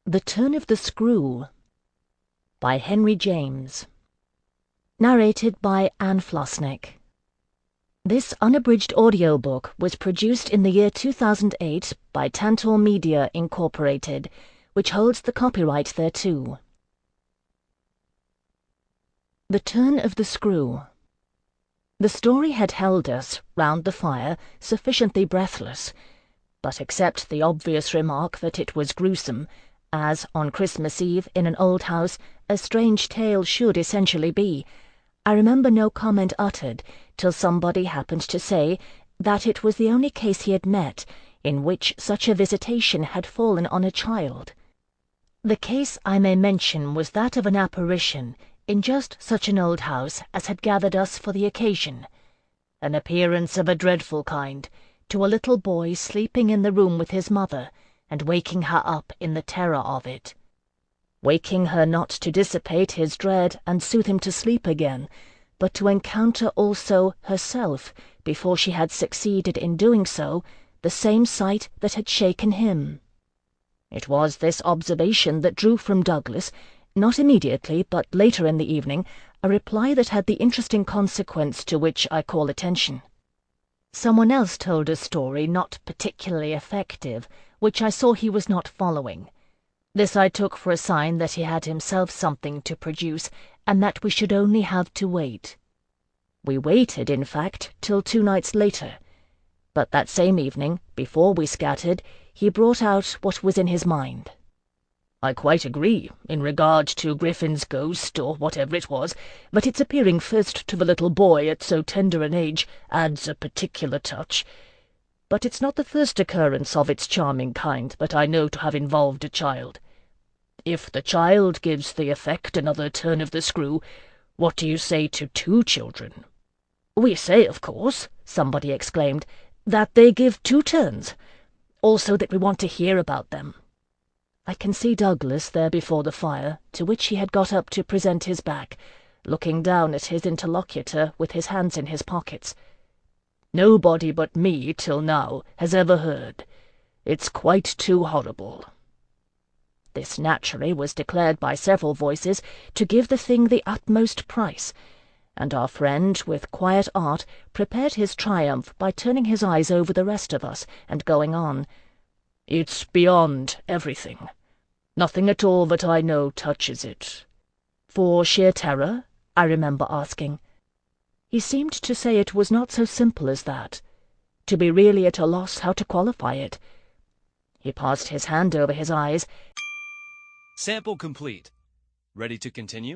The Turn of the Screw by Henry James. Narrated by Flosnik. This unabridged audiobook was produced in the year 2008 by Tantor Media Incorporated, which holds the copyright thereto. The Turn of the Screw. The story had held us, round the fire, sufficiently breathless, but except the obvious remark that it was gruesome, as, on Christmas Eve, in an old house, a strange tale should essentially be, I remember no comment uttered till somebody happened to say that it was the only case he had met in which such a visitation had fallen on a child. The case, I may mention, was that of an apparition in just such an old house as had gathered us for the occasion, an appearance of a dreadful kind, to a little boy sleeping in the room with his mother, and waking her up in the terror of it. Waking her not to dissipate his dread and soothe him to sleep again, but to encounter also herself, before she had succeeded in doing so, the same sight that had shaken him. It was this observation that drew from Douglas, not immediately, but later in the evening, a reply that had the interesting consequence to which I call attention. Someone else told a story not particularly effective, which I saw he was not following. This I took for a sign that he had himself something to produce, and that we should only have to wait. We waited, in fact, till 2 nights later. But that same evening, before we scattered, he brought out what was in his mind. "I quite agree, in regard to Griffin's ghost, or whatever it was, but its appearing first to the little boy at so tender an age adds a particular touch. But it's not the first occurrence of its charming kind that I know to have involved a child. If the child gives the effect another turn of the screw, what do you say to 2 children?" "We say, of course," somebody exclaimed, "that they give 2 turns. Also that we want to hear about them." I can see Douglas there before the fire, to which he had got up to present his back, looking down at his interlocutor with his hands in his pockets. "Nobody but me, till now, has ever heard. It's quite too horrible." This naturally was declared by several voices to give the thing the utmost price, and our friend, with quiet art, prepared his triumph by turning his eyes over the rest of us, and going on. "It's beyond everything. Nothing at all that I know touches it." "For sheer terror?" I remember asking. He seemed to say it was not so simple as that, to be really at a loss how to qualify it. He passed his hand over his eyes. Sample complete. Ready to continue?